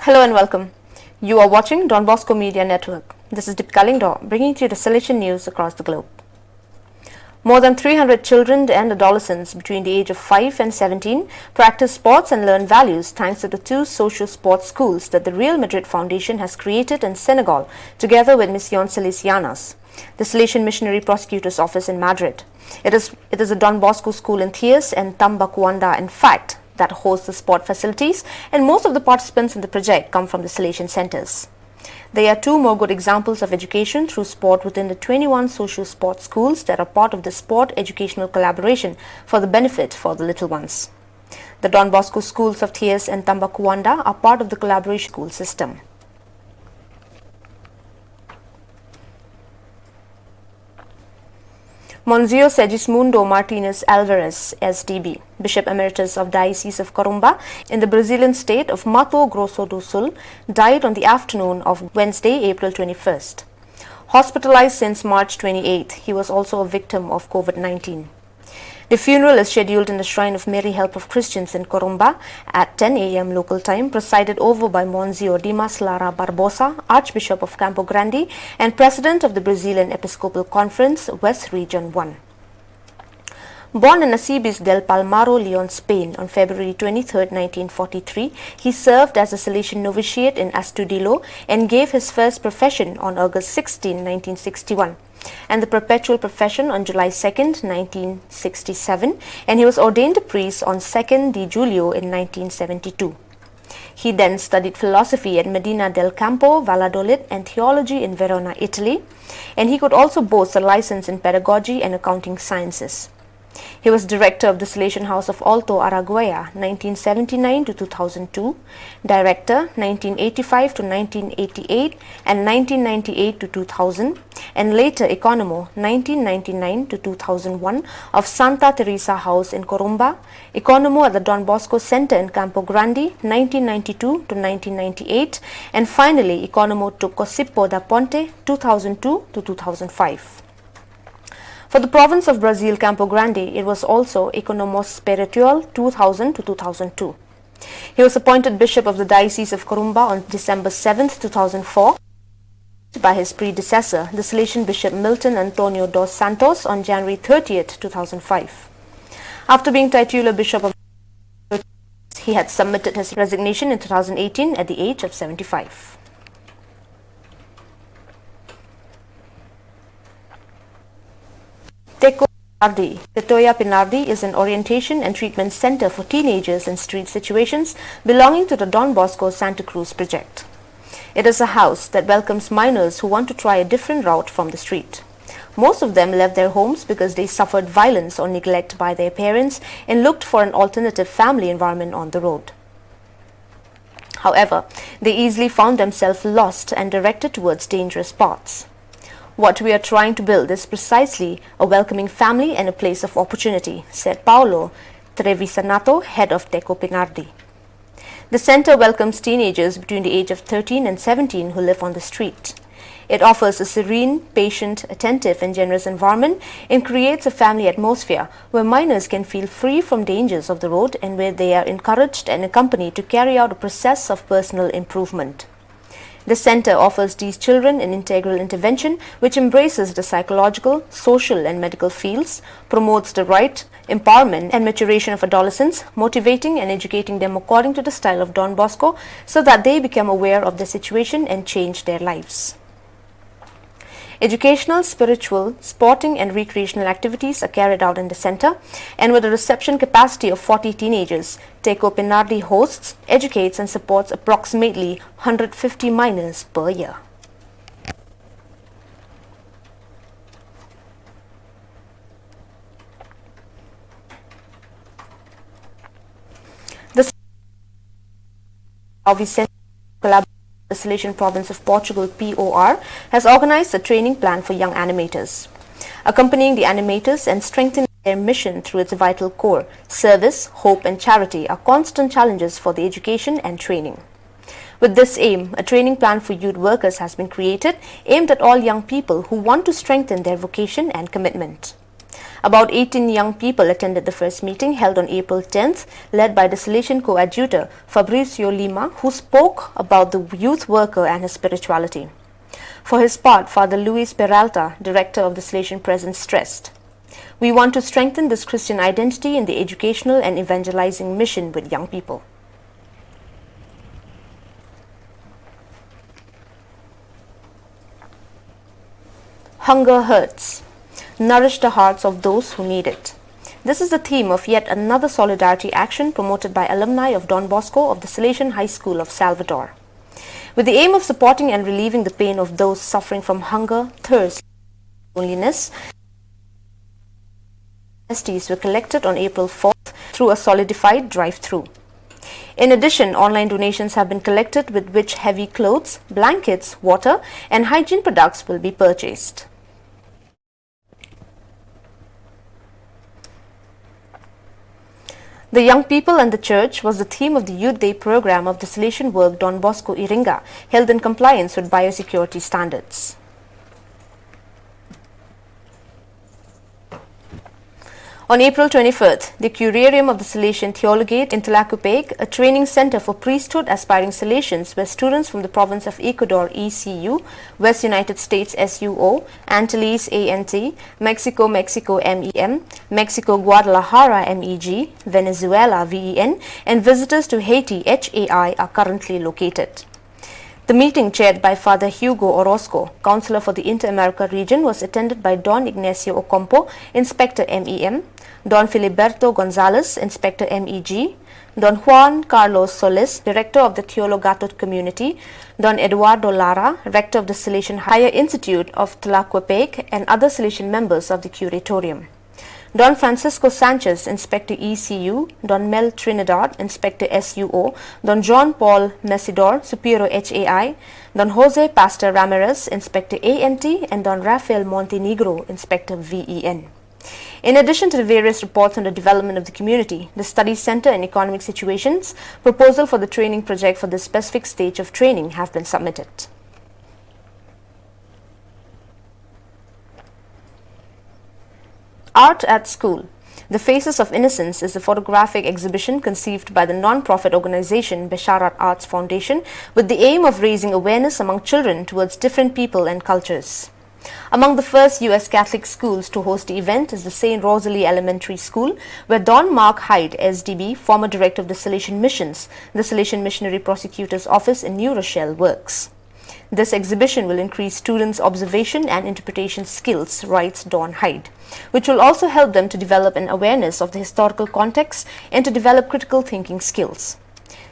Hello and welcome. You are watching Don Bosco Media Network. This is Deepika Lingdo, bringing to you the Salesian news across the globe. More than 300 children and adolescents between the age of 5 and 17 practice sports and learn values thanks to the two social sports schools that the Real Madrid Foundation has created in Senegal together with Misión Salesianas, the Salesian Missionary Prosecutor's Office in Madrid. It is a Don Bosco school in Thies and Tambacounda, in fact, that hosts the sport facilities, and most of the participants in the project come from the Salesian centers. They are two more good examples of education through sport within the 21 social sports schools that are part of the sport educational collaboration for the benefit for the little ones. The Don Bosco schools of Thies and Tambacounda are part of the collaboration school system. Monseñor Segismundo Martinez Alvarez, SDB, Bishop Emeritus of Diocese of Corumbá in the Brazilian state of Mato Grosso do Sul, died on the afternoon of Wednesday, April 21st. Hospitalized since March 28th, he was also a victim of COVID-19. The funeral is scheduled in the Shrine of Mary Help of Christians in Corumbá at 10 a.m. local time, presided over by Monsignor Dimas Lara Barbosa, Archbishop of Campo Grande and President of the Brazilian Episcopal Conference, West Region 1. Born in Acibis del Palmaro, Leon, Spain on February 23, 1943, he served as a Salesian novitiate in Astudillo and gave his first profession on August 16, 1961. And the perpetual profession on July 2, 1967, and he was ordained a priest on 2 de Julio in 1972. He then studied philosophy at Medina del Campo, Valladolid, and theology in Verona, Italy, and he could also boast a license in pedagogy and accounting sciences. He was director of the Salesian House of Alto Araguaia 1979 to 2002, director 1985 to 1988 and 1998 to 2000, and later economo 1999 to 2001 of Santa Teresa House in Corumbá, economo at the Don Bosco Center in Campo Grande 1992 to 1998, and finally economo to Cocipo da Ponte 2002 to 2005. For the province of Brazil, Campo Grande, it was also Economos Spiritual 2000 to 2002. He was appointed Bishop of the Diocese of Corumbá on December 7, 2004, by his predecessor, the Salesian Bishop Milton Antonio dos Santos, on January 30, 2005. After being titular Bishop of he had submitted his resignation in 2018 at the age of 75. Tetoya Pinardi is an orientation and treatment center for teenagers in street situations belonging to the Don Bosco Santa Cruz project. It is a house that welcomes minors who want to try a different route from the street. Most of them left their homes because they suffered violence or neglect by their parents and looked for an alternative family environment on the road. However, they easily found themselves lost and directed towards dangerous paths. What we are trying to build is precisely a welcoming family and a place of opportunity, said Paulo Trevisanato, head of Teco Pinardi. The center welcomes teenagers between the age of 13 and 17 who live on the street. It offers a serene, patient, attentive and generous environment and creates a family atmosphere where minors can feel free from dangers of the road and where they are encouraged and accompanied to carry out a process of personal improvement. The center offers these children an integral intervention which embraces the psychological, social and medical fields, promotes the right, empowerment and maturation of adolescents, motivating and educating them according to the style of Don Bosco so that they become aware of their situation and change their lives. Educational, spiritual, sporting and recreational activities are carried out in the center, and with a reception capacity of 40 teenagers, Teco Pinardi hosts, educates and supports approximately 150 minors per year. The The Salesian Province of Portugal (POR) has organized a training plan for young animators. Accompanying the animators and strengthening their mission through its vital core, service, hope and charity are constant challenges for the education and training. With this aim, a training plan for youth workers has been created, aimed at all young people who want to strengthen their vocation and commitment. About 18 young people attended the first meeting held on April 10th, led by the Salesian coadjutor Fabricio Lima, who spoke about the youth worker and his spirituality. For his part, Father Luis Peralta, director of the Salesian Presence, stressed, "We want to strengthen this Christian identity in the educational and evangelizing mission with young people." Hunger hurts. Nourish the hearts of those who need it. This is the theme of yet another solidarity action promoted by alumni of Don Bosco of the Salesian High School of Salvador. With the aim of supporting and relieving the pain of those suffering from hunger, thirst, and loneliness, STs were collected on April 4th through a solidified drive-through. In addition, online donations have been collected with which heavy clothes, blankets, water, and hygiene products will be purchased. The Young People and the Church was the theme of the Youth Day program of the Salesian work Don Bosco Iringa, held in compliance with biosecurity standards. On April 24th, the Curarium of the Salesian Theologate in Tlacoupeg, a training center for priesthood aspiring Salesians where students from the province of Ecuador ECU, West United States SUO, Antilles ANT, Mexico MEM, Mexico Guadalajara MEG, Venezuela VEN, and visitors to Haiti HAI are currently located. The meeting, chaired by Father Hugo Orozco, Counselor for the Inter-America region, was attended by Don Ignacio Ocampo, Inspector MEM, Don Filiberto Gonzalez, Inspector MEG, Don Juan Carlos Solis, Director of the Theologato community, Don Eduardo Lara, Rector of the Salesian Higher Institute of Tlacoupeg, and other Salesian members of the Curatorium. Don Francisco Sanchez, Inspector ECU, Don Mel Trinidad, Inspector SUO, Don John Paul Mesidor, Superior HAI, Don Jose Pastor Ramirez, Inspector ANT, and Don Rafael Montenegro, Inspector VEN. In addition to the various reports on the development of the community, the Study Center and Economic Situations, proposal for the training project for this specific stage of training have been submitted. Art at School. The Faces of Innocence is a photographic exhibition conceived by the non-profit organization Besharat Arts Foundation with the aim of raising awareness among children towards different people and cultures. Among the first U.S. Catholic schools to host the event is the St. Rosalie Elementary School, where Don Mark Hyde, SDB, former director of the Salesian Missions, the Salesian Missionary Prosecutor's Office in New Rochelle, works. This exhibition will increase students' observation and interpretation skills, writes Don Hyde, which will also help them to develop an awareness of the historical context and to develop critical thinking skills.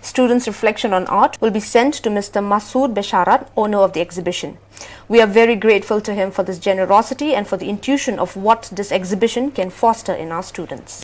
Students' reflection on art will be sent to Mr. Masood Besharat, owner of the exhibition. We are very grateful to him for this generosity and for the intuition of what this exhibition can foster in our students.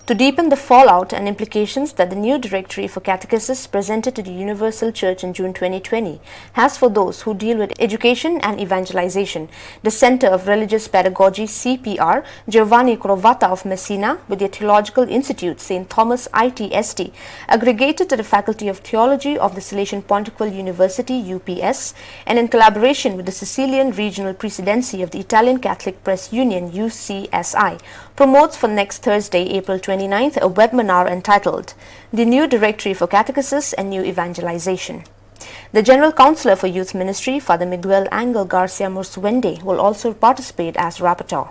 To deepen the fallout and implications that the new Directory for Catechesis presented to the Universal Church in June 2020 has for those who deal with education and evangelization, the Center of Religious Pedagogy CPR, Giovanni Crovata of Messina, with the Theological Institute St. Thomas ITST, aggregated to the Faculty of Theology of the Salesian Pontifical University UPS, and in collaboration with the Sicilian Regional Presidency of the Italian Catholic Press Union UCSI, promotes for next Thursday, April 29th, a webinar entitled The New Directory for Catechesis and New Evangelization. The General Counselor for Youth Ministry, Father Miguel Angel Garcia Mursuende, will also participate as rapporteur.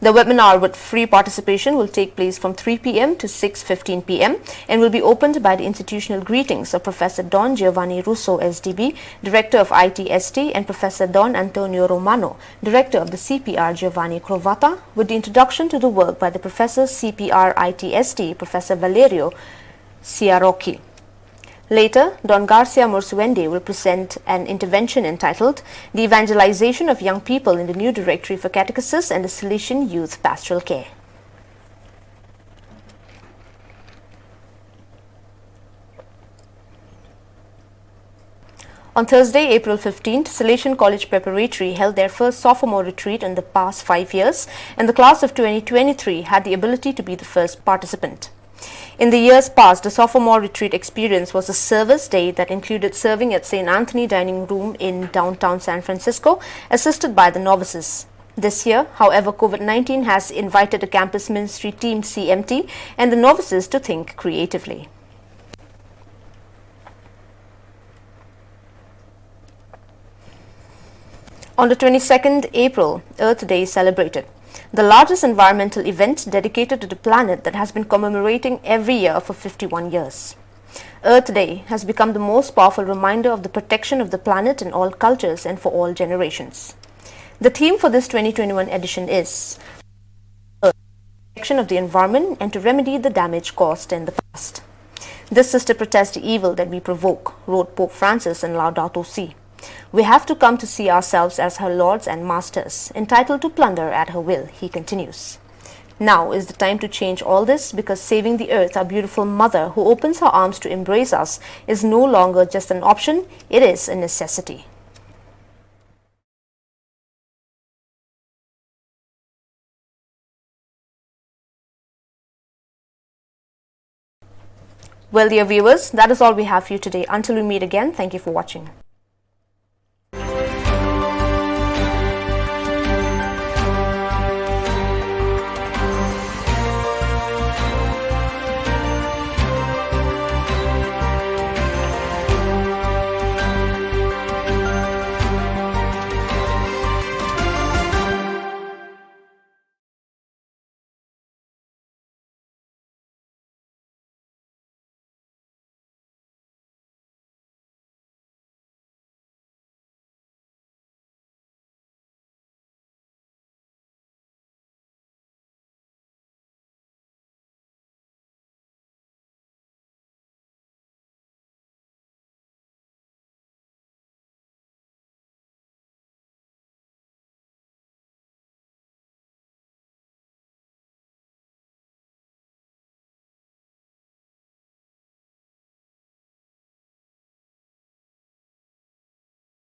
The webinar with free participation will take place from 3 p.m. to 6:15 p.m. and will be opened by the institutional greetings of Professor Don Giovanni Russo, SDB, Director of ITST, and Professor Don Antonio Romano, Director of the CPR Giovanni Crovata, with the introduction to the work by the Professor CPR ITST, Professor Valerio Ciarocchi. Later, Don Garcia Mursuende will present an intervention entitled The Evangelization of Young People in the New Directory for Catechesis and the Salesian Youth Pastoral Care. On Thursday, April 15th, Salesian College Preparatory held their first sophomore retreat in the past 5 years, and the class of 2023 had the ability to be the first participant. In the years past, the sophomore retreat experience was a service day that included serving at St. Anthony Dining Room in downtown San Francisco, assisted by the novices. This year, however, COVID-19 has invited the campus ministry team CMT and the novices to think creatively. On the 22nd April, Earth Day is celebrated, the largest environmental event dedicated to the planet that has been commemorating every year for 51 years. Earth Day has become the most powerful reminder of the protection of the planet in all cultures and for all generations. The theme for this 2021 edition is protection of the environment and to remedy the damage caused in the past. This sister protests the evil that we provoke, wrote Pope Francis in Laudato Si. We have to come to see ourselves as her lords and masters, entitled to plunder at her will, he continues. Now is the time to change all this, because saving the earth, our beautiful mother who opens her arms to embrace us, is no longer just an option, it is a necessity. Well, dear viewers, that is all we have for you today. Until we meet again, thank you for watching.